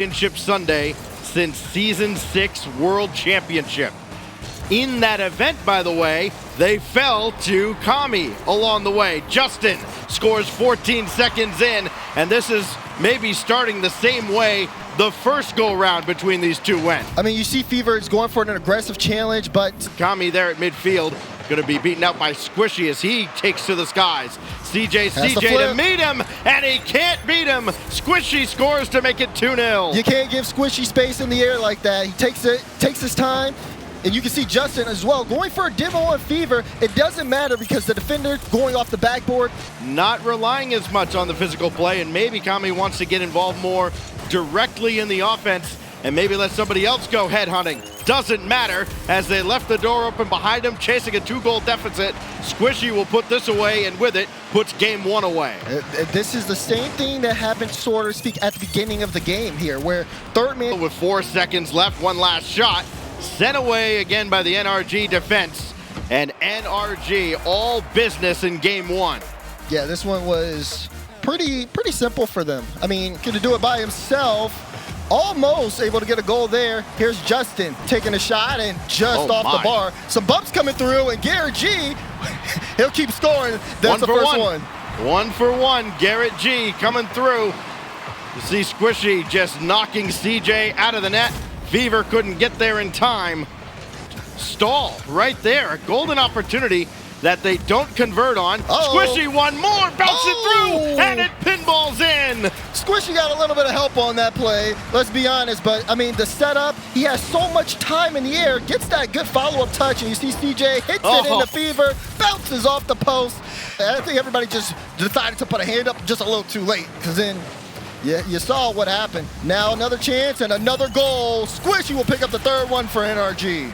Championship Sunday since Season 6 World Championship. In that event, by the way, they fell to Kami along the way. Justin scores 14 seconds in, and this is maybe starting the same way the first go-round between these two went. I mean, you see Fever is going for an aggressive challenge, but Kami there at midfield, going to be beaten out by Squishy as he takes to the skies. CJ to meet him, and he can't beat him. Squishy scores to make it 2-0. You can't give Squishy space in the air like that. He takes his time, and you can see Justin as well going for a demo on Fever. It doesn't matter because the defender going off the backboard. Not relying as much on the physical play, and maybe Kami wants to get involved more directly in the offense and maybe let somebody else go headhunting. Doesn't matter, as they left the door open behind him, chasing a 2-goal deficit. Squishy will put this away, and with it, puts game 1 away. This is the same thing that happened, so to speak, at the beginning of the game here, where third man... With 4 seconds left, one last shot. Sent away again by the NRG defense. And NRG, all business in game 1. Yeah, this one was pretty simple for them. I mean, could do it by himself. Almost able to get a goal there. Here's Justin taking a shot and just off the bar. Some bumps coming through, and Garrett G, he'll keep scoring. That's the first one. 1 for 1. Garrett G coming through. You see Squishy just knocking CJ out of the net. Fever couldn't get there in time. Stall right there. A golden opportunity that they don't convert on. Squishy one more, bounce it through, and it pinballs in. Squishy got a little bit of help on that play, let's be honest, but I mean, the setup, he has so much time in the air, gets that good follow-up touch, and you see CJ hits it into Fever, bounces off the post. And I think everybody just decided to put a hand up just a little too late, because then you saw what happened. Now another chance and another goal. Squishy will pick up the third one for NRG.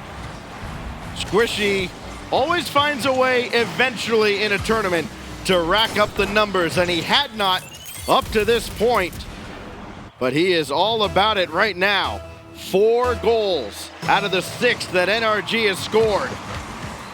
Squishy always finds a way eventually in a tournament to rack up the numbers, and he had not up to this point, but he is all about it right now. 4 goals out of the 6 that NRG has scored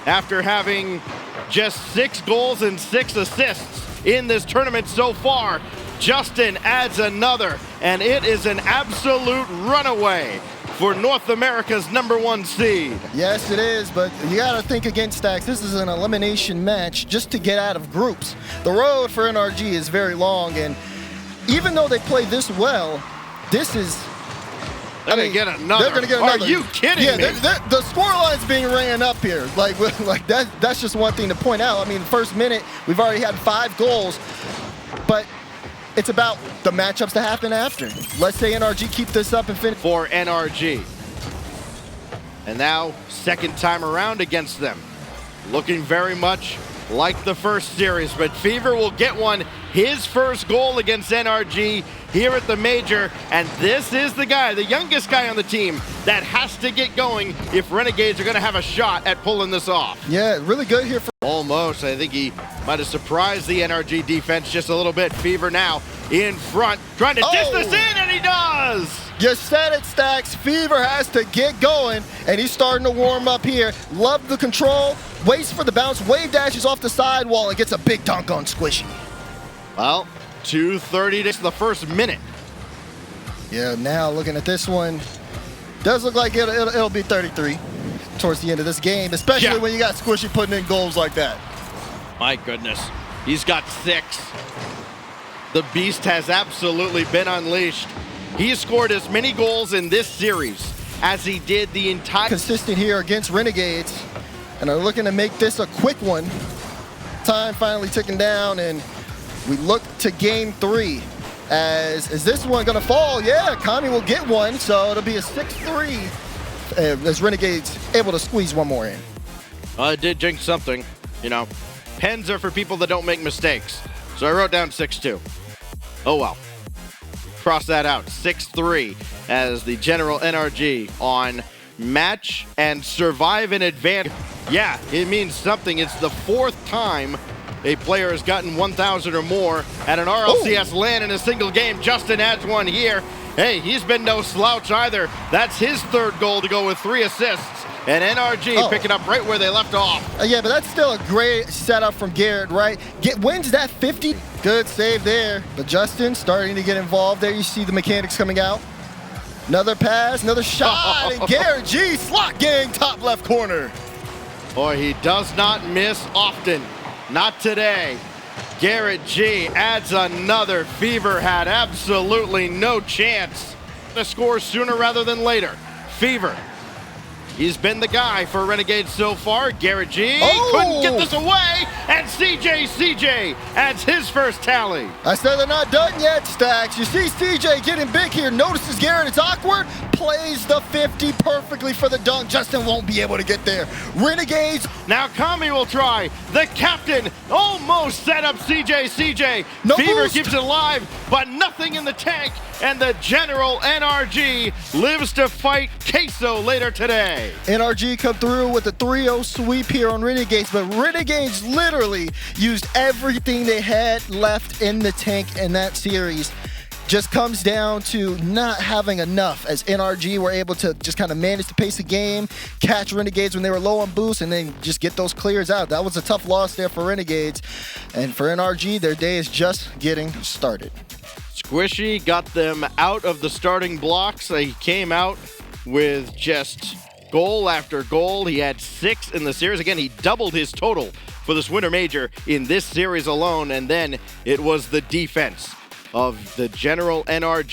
after having just 6 goals and 6 assists in this tournament so far. Justin adds another, and it is an absolute runaway for North America's #1 seed. Yes, it is, but you got to think again, Stacks. This is an elimination match just to get out of groups. The road for NRG is very long, and even though they play this well, this is... They're going to get another. They're going to get another. Are you kidding me? The scoreline's being ran up here. Like that's just one thing to point out. I mean, the first minute, we've already had 5 goals, but it's about the matchups that happen after. Let's say NRG keep this up and finish. For NRG. And now, second time around against them. Looking very much like the first series, but Fever will get one. His first goal against NRG here at the Major, and this is the guy, the youngest guy on the team, that has to get going if Renegades are going to have a shot at pulling this off. Yeah, really good here. Almost. I think he might have surprised the NRG defense just a little bit. Fever now in front, trying to dish this in, and he does! You said it, Stacks. Fever has to get going, and he's starting to warm up here. Love the control, waits for the bounce, wave dashes off the sidewall, and gets a big dunk on Squishy. Well, 2:30 to the first minute. Yeah, now looking at this one, does look like it'll be 33 towards the end of this game, especially when you got Squishy putting in goals like that. My goodness, he's got 6. The beast has absolutely been unleashed. He has scored as many goals in this series as he did the entire... Consistent here against Renegades, and are looking to make this a quick one. Time finally ticking down, and we look to game 3. Is this one gonna fall? Yeah, Kami will get one, so it'll be a 6-3 as Renegades able to squeeze one more in. I did jinx something, you know. Pens are for people that don't make mistakes. So I wrote down 6-2. Oh well. Cross that out. 6-3 as the general NRG on match and survive in advance. Yeah, it means something. It's the 4th time a player has gotten 1,000 or more at an RLCS LAN in a single game. Justin adds one here. Hey, he's been no slouch either. That's his 3rd goal to go with 3 assists. And NRG picking up right where they left off. Yeah, but that's still a great setup from Garrett, right? Wins that 50. Good save there. But Justin starting to get involved there. You see the mechanics coming out. Another pass, another shot, and Garrett G, slot gang, top left corner. Boy, he does not miss often. Not today. Garrett G adds another Fever had absolutely no chance to score sooner rather than later. Fever. He's been the guy for Renegades so far. Garrett G couldn't get this away, and CJ adds his first tally. I said they're not done yet, Stacks. You see CJ getting big here, notices Garrett, it's awkward, plays the 50 perfectly for the dunk. Justin won't be able to get there. Renegades. Now Kami will try. The captain almost set up CJ. No Fever boost. keeps it alive, but nothing in the tank, and the general NRG lives to fight Queso later today. NRG come through with a 3-0 sweep here on Renegades, but Renegades literally used everything they had left in the tank in that series. Just comes down to not having enough, as NRG were able to just kind of manage the pace of game, catch Renegades when they were low on boost, and then just get those clears out. That was a tough loss there for Renegades. And for NRG, their day is just getting started. Squishy got them out of the starting blocks. He came out with just goal after goal. He had 6 in the series. Again, he doubled his total for this Winter Major in this series alone, and then it was the defense of the general NRG.